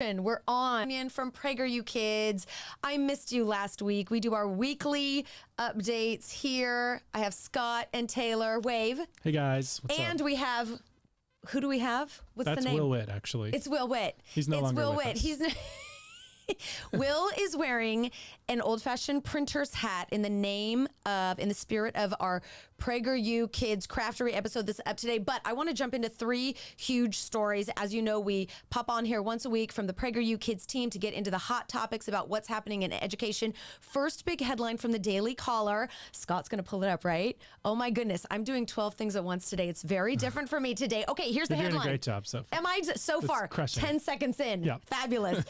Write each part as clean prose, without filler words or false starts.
We're on from PragerU Kids. I missed you last week. We do our weekly updates here. I have Scott and Taylor. Wave. Hey guys. What's and up? We have, who do we have? What's That's the name? Will Witt, actually. It's Will Witt. He's no longer Will with Witt. us. He's Will is wearing an old-fashioned printer's hat in the spirit of our PragerU Kids Craftory episode that's up today. But I want to jump into three huge stories. As you know, we pop on here once a week from the PragerU Kids team to get into the hot topics about what's happening in education. First big headline from the Daily Caller. Scott's going to pull it up, right? Oh my goodness. I'm doing 12 things at once today. It's very different for me today. Okay, here's the headline. You're doing a great job so far. Am I so far? 10 seconds in. Yep. Fabulous.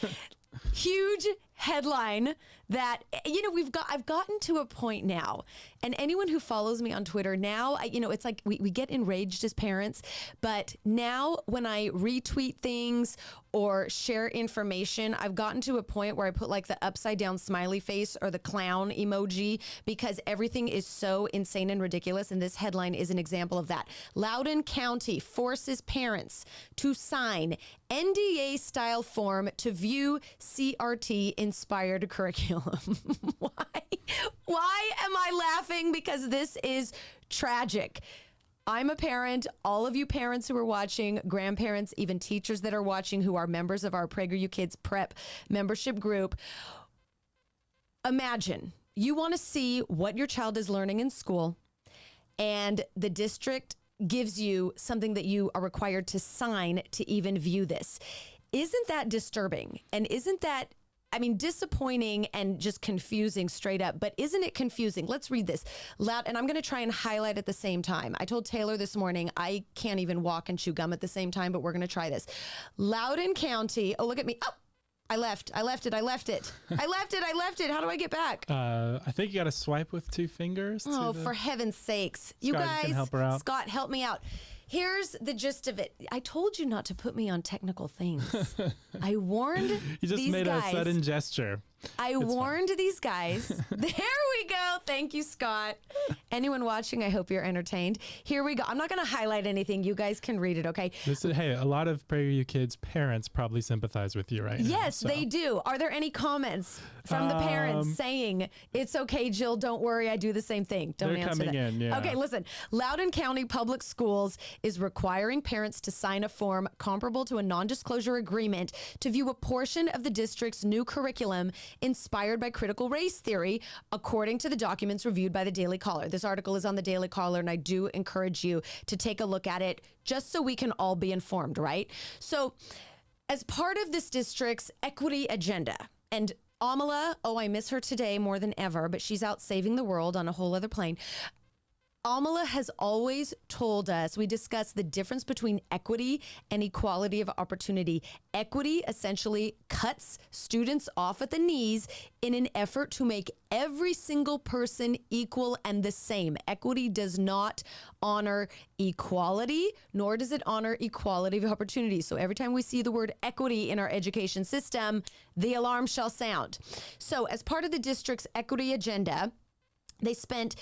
Huge headline that, I've gotten to a point now, and anyone who follows me on Twitter now, it's like we get enraged as parents, but now when I retweet things or share information, I've gotten to a point where I put like the upside down smiley face or the clown emoji because everything is so insane and ridiculous. And this headline is an example of that. Loudoun County forces parents to sign NDA-Style form to view CRT-inspired curriculum. Why am I laughing? Because this is tragic. I'm a parent. All of you parents who are watching, grandparents, even teachers that are watching who are members of our PragerU Kids Prep membership group. Imagine you want to see what your child is learning in school, and the district gives you something that you are required to sign to even view this. Isn't that disturbing? And isn't that disappointing and just confusing straight up, but isn't it confusing? Let's read this loud. And I'm going to try and highlight at the same time. I told Taylor this morning, I can't even walk and chew gum at the same time, but we're going to try this. Loudon County. Oh, look at me. Oh, I left it. How do I get back? I think you got to swipe with two fingers. Oh, for heaven's sakes. You Scott, guys, you can help her out. Scott, help me out. Here's the gist of it. I told you not to put me on technical things. I warned these guys. You just made a sudden gesture. I warned these guys. There we go. Thank you, Scott. Anyone watching, I hope you're entertained. Here we go. I'm not going to highlight anything. You guys can read it, okay? Hey, a lot of PragerU Kids parents probably sympathize with you right now. Yes, they do. Are there any comments from the parents saying, it's okay, Jill, don't worry, I do the same thing? Don't they're answer coming that. in, yeah. Okay, listen. Loudoun County Public Schools is requiring parents to sign a form comparable to a non-disclosure agreement to view a portion of the district's new curriculum inspired by critical race theory, according to the documents reviewed by the Daily Caller. This article is on the Daily Caller, and I do encourage you to take a look at it just so we can all be informed, right? So as part of this district's equity agenda, and Amala, I miss her today more than ever, but she's out saving the world on a whole other plane. Amala has always told us, we discuss the difference between equity and equality of opportunity. Equity essentially cuts students off at the knees in an effort to make every single person equal and the same. Equity does not honor equality, nor does it honor equality of opportunity. So every time we see the word equity in our education system, the alarm shall sound. So as part of the district's equity agenda, they spent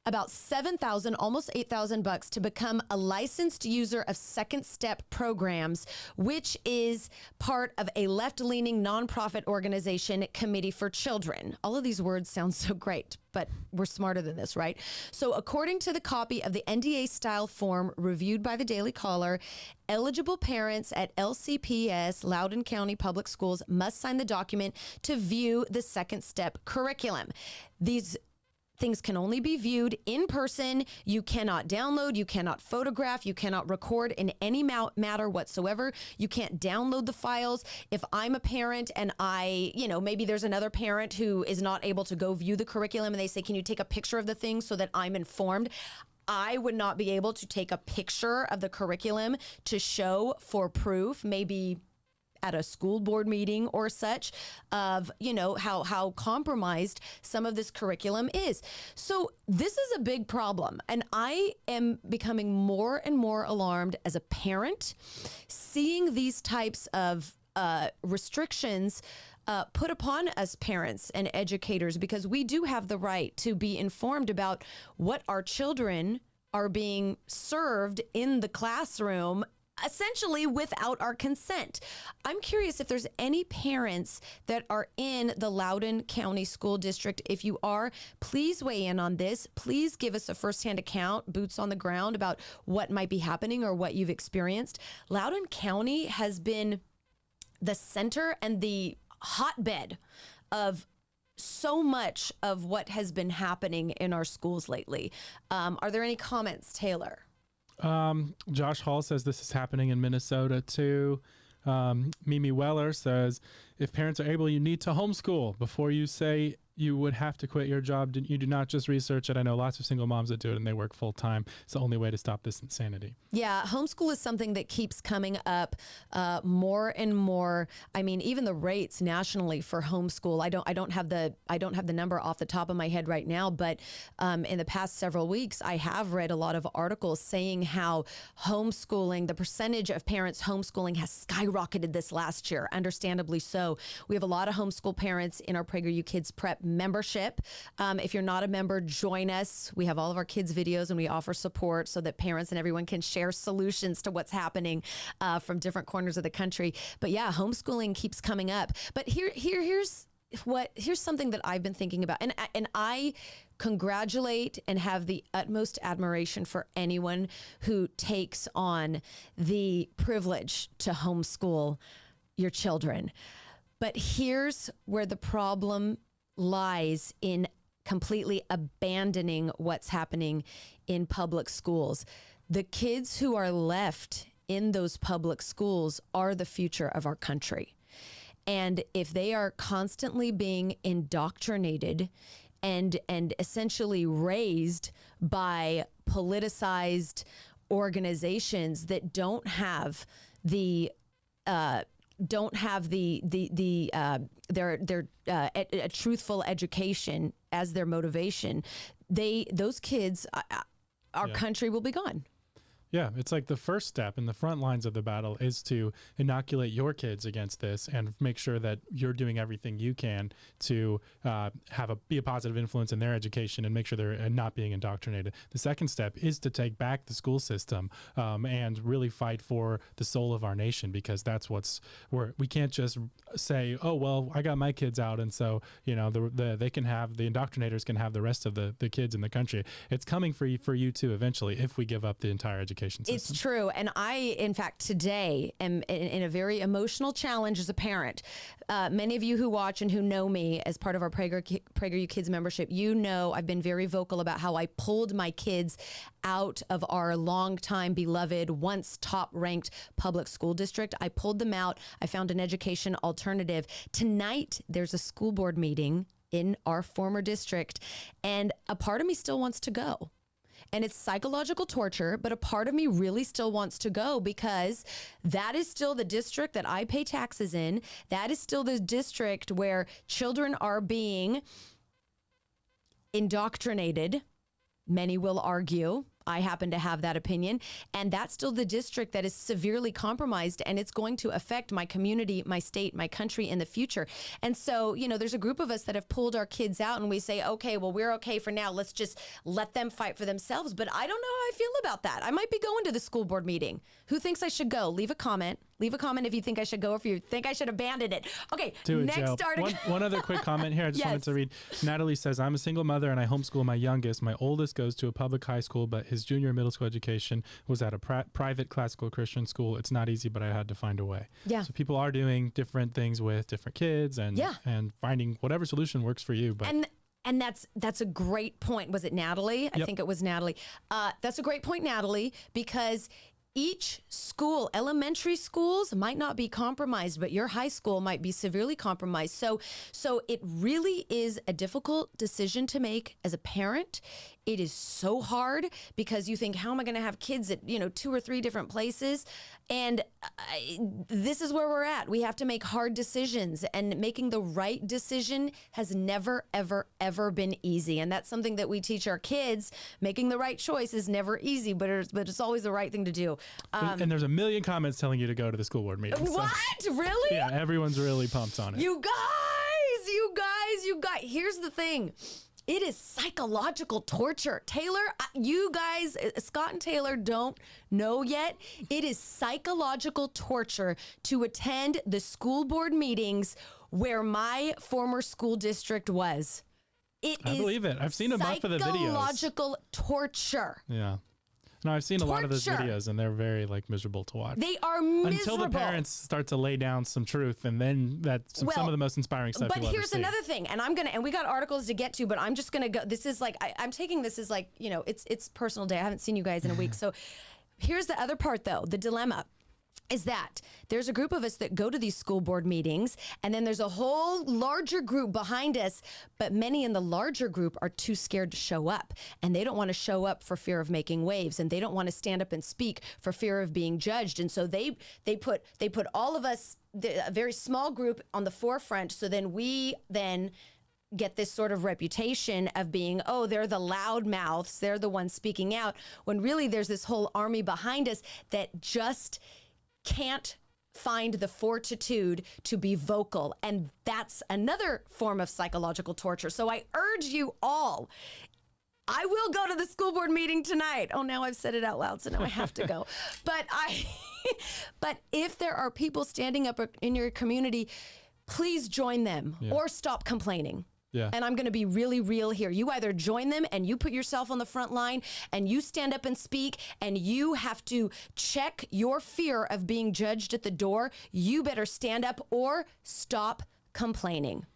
about $7,000, almost $8,000 to become a licensed user of Second Step programs, which is part of a left-leaning nonprofit organization, Committee for Children. All of these words sound so great, but we're smarter than this, right? So according to the copy of the NDA-Style form reviewed by the Daily Caller, eligible parents at LCPS, Loudoun County Public Schools, must sign the document to view the Second Step curriculum. These things can only be viewed in person. You cannot download, you cannot photograph, you cannot record in any matter whatsoever. You can't download the files. If I'm a parent and maybe there's another parent who is not able to go view the curriculum and they say, can you take a picture of the thing so that I'm informed? I would not be able to take a picture of the curriculum to show for proof, maybe at a school board meeting or such, of, how compromised some of this curriculum is. So this is a big problem. And I am becoming more and more alarmed as a parent, seeing these types of restrictions put upon us parents and educators, because we do have the right to be informed about what our children are being served in the classroom essentially without our consent. I'm curious if there's any parents that are in the Loudoun County School District. If you are, please weigh in on this. Please give us a firsthand account, boots on the ground, about what might be happening or what you've experienced. Loudoun County has been the center and the hotbed of so much of what has been happening in our schools lately. Are there any comments, Taylor? Josh Hall says this is happening in Minnesota too. Mimi Weller says, if parents are able, you need to homeschool. Before you say you would have to quit your job, you do not just research it. I know lots of single moms that do it and they work full time. It's the only way to stop this insanity. Yeah, homeschool is something that keeps coming up more and more. I mean, even the rates nationally for homeschool, I don't have the number off the top of my head right now, but in the past several weeks, I have read a lot of articles saying how homeschooling, the percentage of parents homeschooling has skyrocketed this last year, understandably so. We have a lot of homeschool parents in our PragerU Kids Prep membership. If you're not a member, join us. We have all of our kids' videos and we offer support so that parents and everyone can share solutions to what's happening from different corners of the country. But yeah, homeschooling keeps coming up. But here's something that I've been thinking about, and I congratulate and have the utmost admiration for anyone who takes on the privilege to homeschool your children. But here's where the problem lies in completely abandoning what's happening in public schools. The kids who are left in those public schools are the future of our country. And if they are constantly being indoctrinated and essentially raised by politicized organizations that don't have a truthful education as their motivation, those kids, our country will be gone. Yeah, it's like the first step in the front lines of the battle is to inoculate your kids against this and make sure that you're doing everything you can to be a positive influence in their education and make sure they're not being indoctrinated. The second step is to take back the school system and really fight for the soul of our nation, because that's where we can't just say, oh, well, I got my kids out, and so, you know, the indoctrinators can have the rest of the kids in the country. It's coming for you too eventually if we give up the entire education system. It's true. And I, in fact, today am in a very emotional challenge as a parent. Many of you who watch and who know me as part of our PragerU Kids membership, you know I've been very vocal about how I pulled my kids out of our longtime beloved, once top-ranked public school district. I pulled them out. I found an education alternative. Tonight, there's a school board meeting in our former district, and a part of me still wants to go. And it's psychological torture, but a part of me really still wants to go, because that is still the district that I pay taxes in. That is still the district where children are being indoctrinated. Many will argue. I happen to have that opinion. And that's still the district that is severely compromised, and it's going to affect my community, my state, my country in the future. And so, you know, there's a group of us that have pulled our kids out and we say, okay, well, we're okay for now. Let's just let them fight for themselves. But I don't know how I feel about that. I might be going to the school board meeting. Who thinks I should go? Leave a comment. Leave a comment if you think I should go or if you think I should abandon it. Okay, next article. One other quick comment here. I just wanted to read. Natalie says, I'm a single mother and I homeschool my youngest. My oldest goes to a public high school, but his junior and middle school education was at a private classical Christian school. It's not easy, but I had to find a way. Yeah. So people are doing different things with different kids and finding whatever solution works for you. But And that's a great point. Was it Natalie? I think it was Natalie. That's a great point, Natalie, because each school, elementary schools might not be compromised, but your high school might be severely compromised. So it really is a difficult decision to make as a parent. It is so hard because you think, how am I going to have kids at, 2 or 3 different places? And this is where we're at. We have to make hard decisions, and making the right decision has never, ever, ever been easy. And that's something that we teach our kids. Making the right choice is never easy, but it's always the right thing to do. And there's a million comments telling you to go to the school board meeting. What? So, really? Yeah, everyone's really pumped on it. You guys, here's the thing. It is psychological torture. Taylor, you guys, Scott and Taylor don't know yet. It is psychological torture to attend the school board meetings where my former school district was. I believe it. I've seen enough of the videos. Psychological torture. Yeah. No, I've seen a lot of those videos, and they're very miserable to watch. They are miserable. Until the parents start to lay down some truth, and then that's some of the most inspiring stuff you'll ever see. But here's another thing, and we got articles to get to, but I'm just gonna go. This is I'm taking this as it's personal day. I haven't seen you guys in a week, so here's the other part though. The dilemma is that there's a group of us that go to these school board meetings, and then there's a whole larger group behind us, but many in the larger group are too scared to show up, and they don't want to show up for fear of making waves, and they don't want to stand up and speak for fear of being judged. And so they put all of us, a very small group, on the forefront, so then we get this sort of reputation of being, they're the loud mouths, they're the ones speaking out, when really there's this whole army behind us that just can't find the fortitude to be vocal. And that's another form of psychological torture. So I urge you all, I will go to the school board meeting tonight. Oh, now I've said it out loud, so now I have to go. But if there are people standing up in your community, please join them or stop complaining. Yeah. And I'm going to be really real here. You either join them and you put yourself on the front line and you stand up and speak, and you have to check your fear of being judged at the door. You better stand up or stop complaining.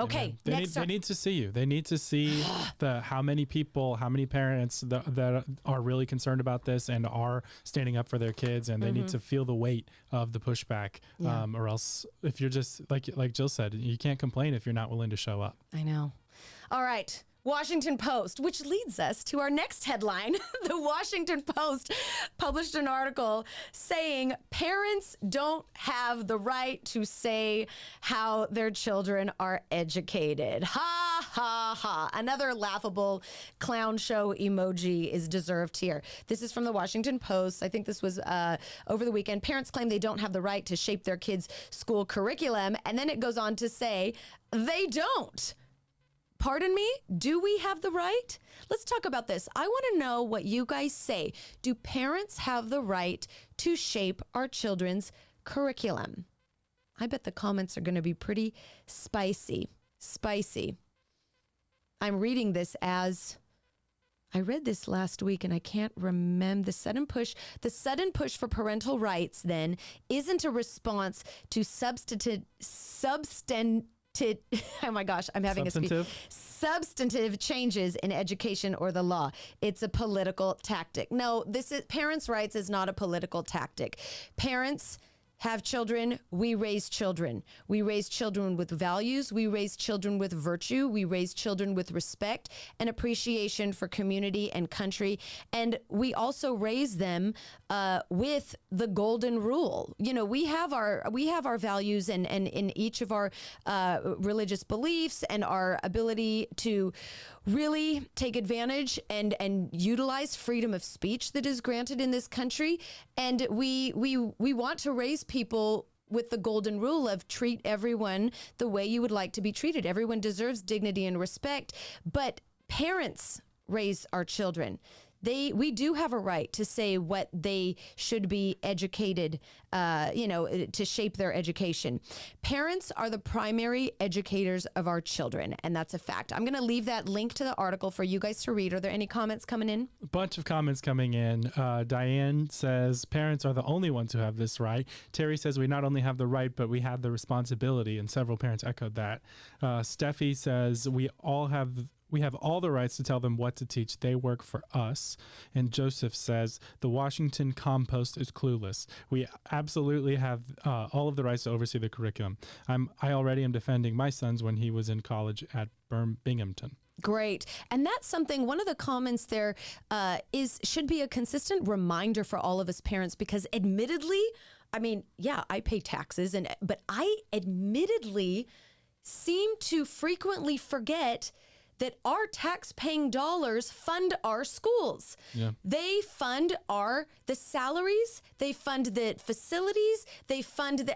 Okay, they need to see you. They need to see how many parents that are really concerned about this and are standing up for their kids, and they need to feel the weight of the pushback. Or else, if you're just like Jill said, you can't complain if you're not willing to show up. I know. All right. Washington Post, which leads us to our next headline. The Washington Post published an article saying parents don't have the right to say how their children are educated. Ha, ha, ha. Another laughable clown show emoji is deserved here. This is from the Washington Post. I think this was over the weekend. Parents claim they don't have the right to shape their kids' school curriculum. And then it goes on to say they don't. Pardon me? Do we have the right? Let's talk about this. I want to know what you guys say. Do parents have the right to shape our children's curriculum? I bet the comments are going to be pretty spicy. Spicy. I'm reading this as, I read this last week and I can't remember. The sudden push for parental rights then isn't a response to substantive changes in education or the law. It's a political tactic. No, parents' rights is not a political tactic. Parents have children. We raise children. We raise children with values. We raise children with virtue. We raise children with respect and appreciation for community and country. And we also raise them with the golden rule. You know, we have our values and in each of our religious beliefs and our ability to really take advantage and utilize freedom of speech that is granted in this country. And we want to raise people with the golden rule of treat everyone the way you would like to be treated. Everyone deserves dignity and respect, but parents raise our children. We do have a right to say what they should be educated, to shape their education. Parents are the primary educators of our children, and that's a fact. I'm going to leave that link to the article for you guys to read. Are there any comments coming in? A bunch of comments coming in. Diane says, parents are the only ones who have this right. Terry says, we not only have the right, but we have the responsibility, and several parents echoed that. Steffi says, we have all the rights to tell them what to teach. They work for us. And Joseph says, the Washington compost is clueless. We absolutely have all of the rights to oversee the curriculum. I already am defending my sons when he was in college at Binghamton. Great. And that's something, one of the comments there should be a consistent reminder for all of us parents, because admittedly, I pay taxes, but I admittedly seem to frequently forget that our tax-paying dollars fund our schools. Yeah. They fund the salaries, they fund the facilities, they fund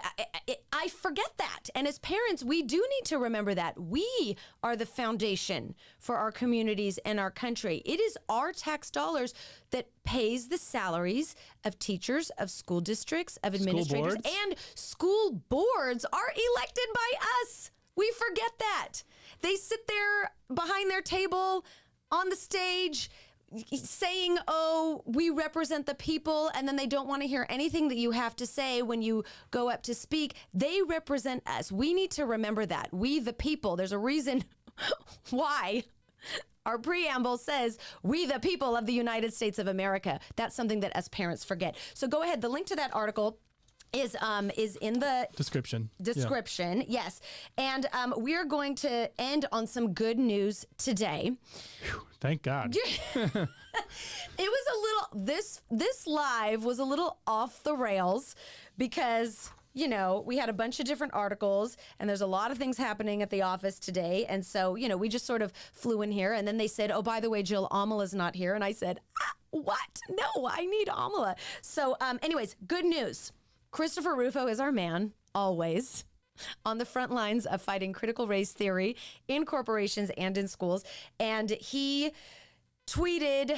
I forget that. And as parents, we do need to remember that. We are the foundation for our communities and our country. It is our tax dollars that pays the salaries of teachers, of school districts, of administrators, and school boards are elected by us. We forget that. They sit there behind their table on the stage saying, oh, we represent the people, and then they don't want to hear anything that you have to say when you go up to speak. They represent us. We need to remember that. We, the people, there's a reason why our preamble says, we the people of the United States of America. That's something that us parents forget. So go ahead. The link to that article is in the description. Yes. And we're going to end on some good news today. Whew, thank God. It was a little, this live was a little off the rails because, you know, we had a bunch of different articles and there's a lot of things happening at the office today. And so, you know, we just sort of flew in here and then they said, oh, by the way, Jill, Amala's not here. And I said, what? No, I need Amala. So anyways, good news. Christopher Rufo is our man, always, on the front lines of fighting critical race theory in corporations and in schools. And he tweeted,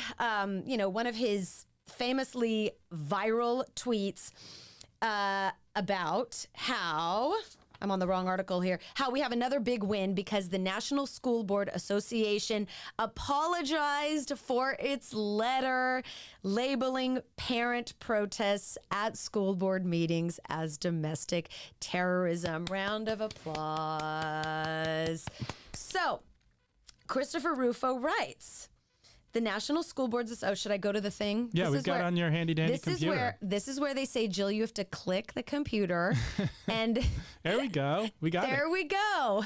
one of his famously viral tweets about how, I'm on the wrong article here, how we have another big win because the National School Board Association apologized for its letter labeling parent protests at school board meetings as domestic terrorism. Round of applause. So, Christopher Rufo writes, the National School Boards, should I go to the thing? Yeah, we've got on your handy dandy computer. This is where they say, Jill, you have to click the computer. And there we go. We got it. There we go. My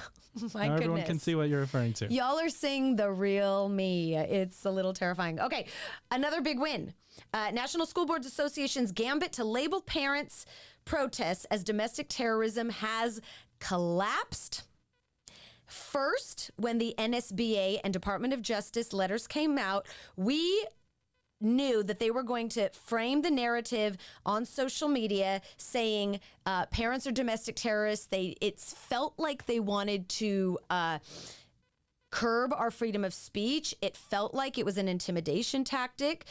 now goodness. Everyone can see what you're referring to. Y'all are seeing the real me. It's a little terrifying. Okay, another big win. National School Boards Association's gambit to label parents' protests as domestic terrorism has collapsed. First, when the NSBA and Department of Justice letters came out, we knew that they were going to frame the narrative on social media saying parents are domestic terrorists. It felt like they wanted to curb our freedom of speech. It felt like it was an intimidation tactic.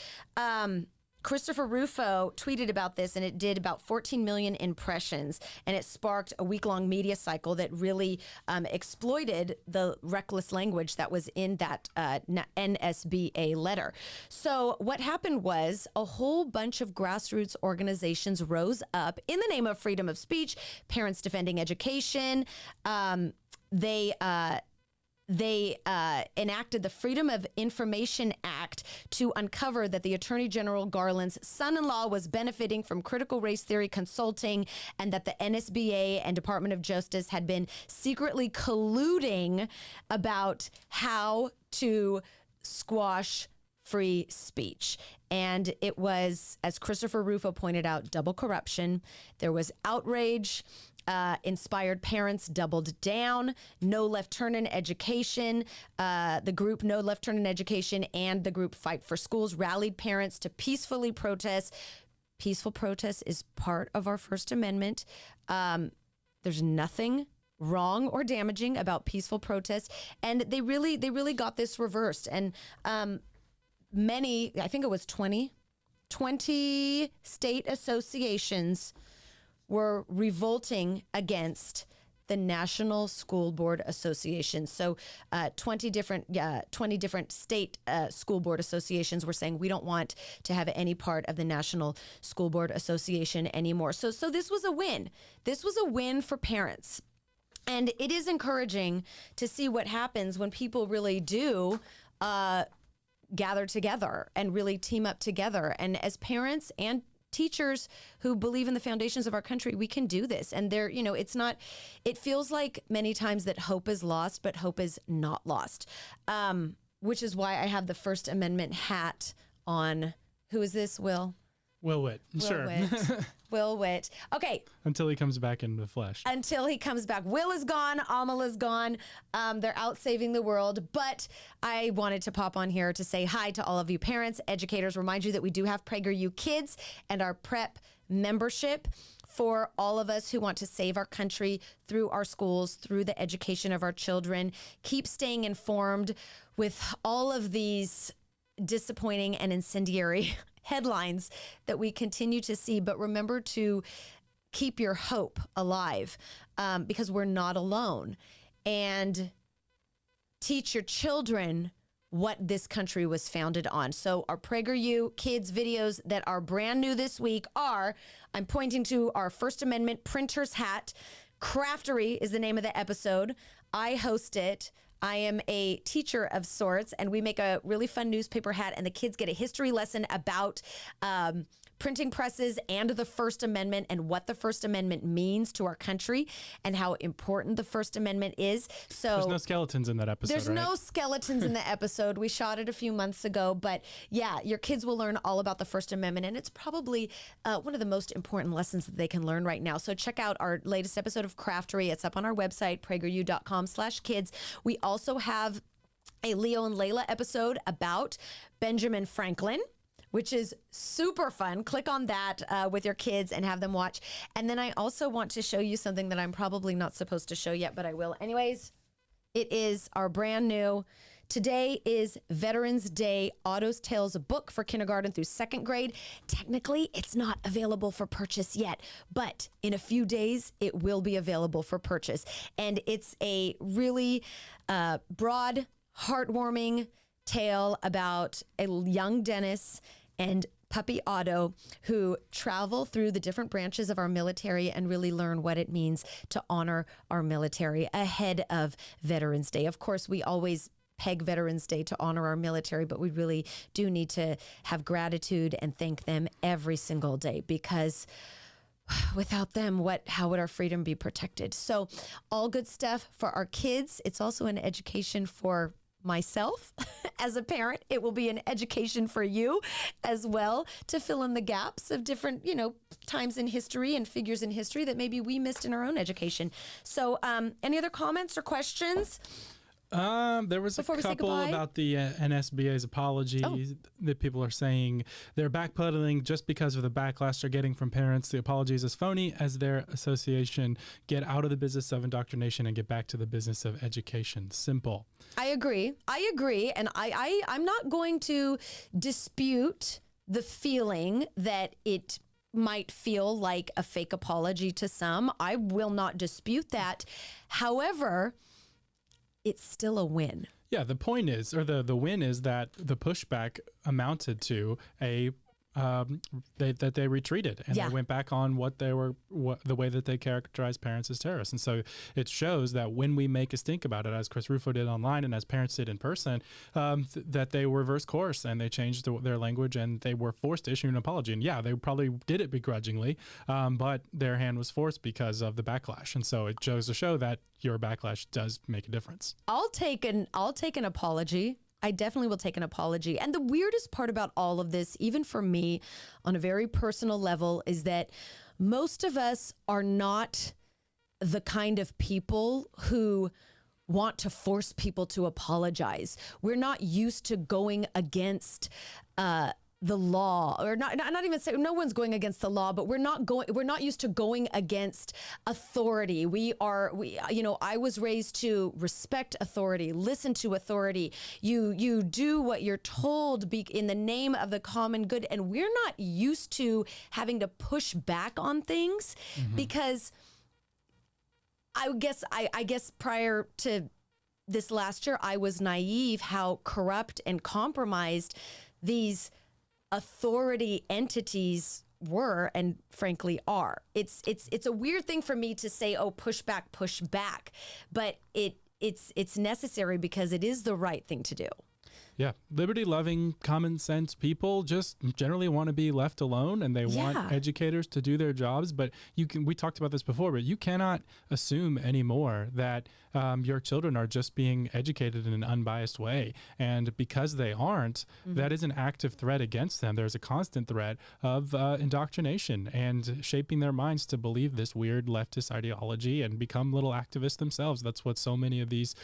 Christopher Rufo tweeted about this, and it did about 14 million impressions, and it sparked a week-long media cycle that really exploited the reckless language that was in that NSBA letter. So what happened was a whole bunch of grassroots organizations rose up in the name of freedom of speech, Parents Defending Education. They enacted the Freedom of Information Act to uncover that the Attorney General Garland's son-in-law was benefiting from critical race theory consulting and that the NSBA and Department of Justice had been secretly colluding about how to squash free speech. And it was, as Christopher Rufo pointed out, double corruption. There was outrage. Inspired Parents doubled down. No Left Turn in Education, the group No Left Turn in Education and the group Fight for Schools rallied parents to peacefully protest. Peaceful protest is part of our First Amendment. There's nothing wrong or damaging about peaceful protest, and they really got this reversed. And many, I think it was 20 state associations were revolting against the National School Board Association. So 20 different state school board associations were saying we don't want to have any part of the National School Board Association anymore. So this was a win. This was a win for parents. And it is encouraging to see what happens when people really do gather together and really team up together. And as parents and teachers who believe in the foundations of our country, we can do this. And there, it feels like many times that hope is lost, but hope is not lost. Which is why I have the First Amendment hat on. Who is this, Will? Will Witt. Sure. Witt. Will Witt. Okay. Until he comes back in the flesh. Until he comes back. Will is gone. Amal is gone. They're out saving the world. But I wanted to pop on here to say hi to all of you parents, educators. Remind you that we do have PragerU Kids and our prep membership for all of us who want to save our country through our schools, through the education of our children. Keep staying informed with all of these disappointing and incendiary headlines that we continue to see. But remember to keep your hope alive because we're not alone. And teach your children what this country was founded on. So our PragerU Kids videos that are brand new this week are, I'm pointing to our First Amendment printer's hat. Craftory is the name of the episode. I host it. I am a teacher of sorts, and we make a really fun newspaper hat, and the kids get a history lesson about printing presses and the First Amendment and what the First Amendment means to our country and how important the First Amendment is. So there's no skeletons in that episode. There's no skeletons in the episode. We shot it a few months ago, but yeah, your kids will learn all about the First Amendment, and it's probably one of the most important lessons that they can learn right now. So check out our latest episode of Craftory. It's up on our website, prageru.com/kids. We also have a Leo and Layla episode about Benjamin Franklin, which is super fun. Click on that with your kids and have them watch. And then I also want to show you something that I'm probably not supposed to show yet, but I will. Anyways, it is our brand new, today is Veterans Day Otto's Tales book for kindergarten through second grade. Technically, it's not available for purchase yet, but in a few days, it will be available for purchase. And it's a really broad, heartwarming tale about a young Dennis and puppy Otto who travel through the different branches of our military and really learn what it means to honor our military ahead of Veterans Day. Of course, we always peg Veterans Day to honor our military, but we really do need to have gratitude and thank them every single day, because without them, how would our freedom be protected? So all good stuff for our kids. It's also an education for myself as a parent. It will be an education for you as well to fill in the gaps of different, times in history and figures in history that maybe we missed in our own education. So any other comments or questions? There was Before a couple about the NSBA's apology that people are saying they're backpedaling just because of the backlash they're getting from parents. The apologies is phony as their association get out of the business of indoctrination and get back to the business of education. Simple. I agree. And I'm not going to dispute the feeling that it might feel like a fake apology to some. I will not dispute that. However, it's still a win. Yeah, the point is, or the win is that the pushback amounted to that they retreated and they went back on the way that they characterized parents as terrorists. And so it shows that when we make a stink about it, as Chris Rufo did online and as parents did in person, that they reversed course and they changed their language and they were forced to issue an apology. And yeah, they probably did it begrudgingly, but their hand was forced because of the backlash. And so it goes to show that your backlash does make a difference. I'll take an apology. I definitely will take an apology. And the weirdest part about all of this, even for me on a very personal level, is that most of us are not the kind of people who want to force people to apologize. We're not used to going against the law, or not even say no one's going against the law, but we're not used to going against authority. I was raised to respect authority, listen to authority. You do what you're told in the name of the common good. And we're not used to having to push back on things because I guess prior to this last year, I was naive how corrupt and compromised these authority entities were and frankly are. It's a weird thing for me to say, push back, but it's necessary because it is the right thing to do. Yeah. Liberty-loving, common sense people just generally want to be left alone, and they want educators to do their jobs. But we talked about this before, but you cannot assume anymore that your children are just being educated in an unbiased way. And because they aren't, that is an active threat against them. There's a constant threat of indoctrination and shaping their minds to believe this weird leftist ideology and become little activists themselves. That's what so many of these,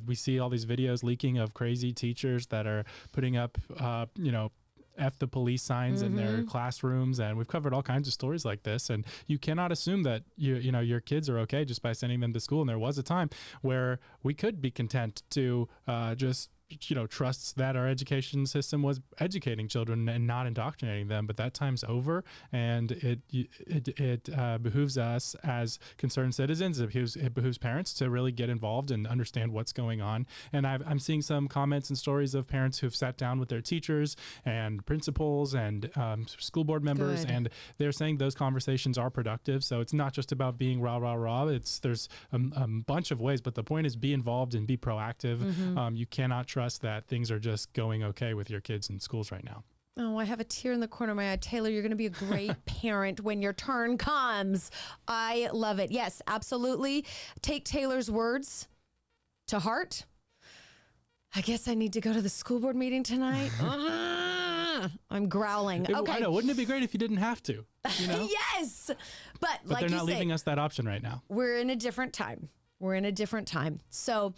we see all these videos leaking of crazy teachers that are putting up, F the police signs in their classrooms, and we've covered all kinds of stories like this. And you cannot assume that your kids are okay just by sending them to school. And there was a time where we could be content to just trust that our education system was educating children and not indoctrinating them. But that time's over, and it behooves us as concerned citizens. It behooves parents to really get involved and understand what's going on. And I'm seeing some comments and stories of parents who've sat down with their teachers and principals and school board members, and they're saying those conversations are productive. So it's not just about being rah, rah, rah. There's a bunch of ways, but the point is be involved and be proactive. You cannot trust that things are just going okay with your kids in schools right now. Oh, I have a tear in the corner of my eye. Taylor, you're going to be a great parent when your turn comes. I love it. Yes, absolutely. Take Taylor's words to heart. I guess I need to go to the school board meeting tonight. I'm growling. Okay. I know. Wouldn't it be great if you didn't have to? Yes. But like they're not leaving us that option right now. We're in a different time. So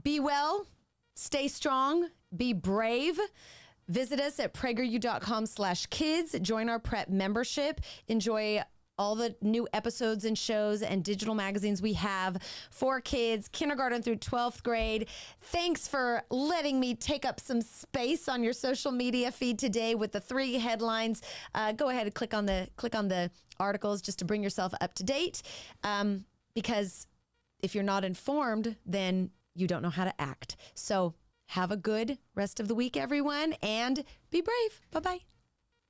be well. Stay strong, be brave. Visit us at PragerU.com/kids. Join our prep membership. Enjoy all the new episodes and shows and digital magazines we have for kids, kindergarten through 12th grade. Thanks for letting me take up some space on your social media feed today with the 3 headlines. Go ahead and click on the articles just to bring yourself up to date. Because if you're not informed, then you don't know how to act. So have a good rest of the week, everyone, and be brave. Bye-bye.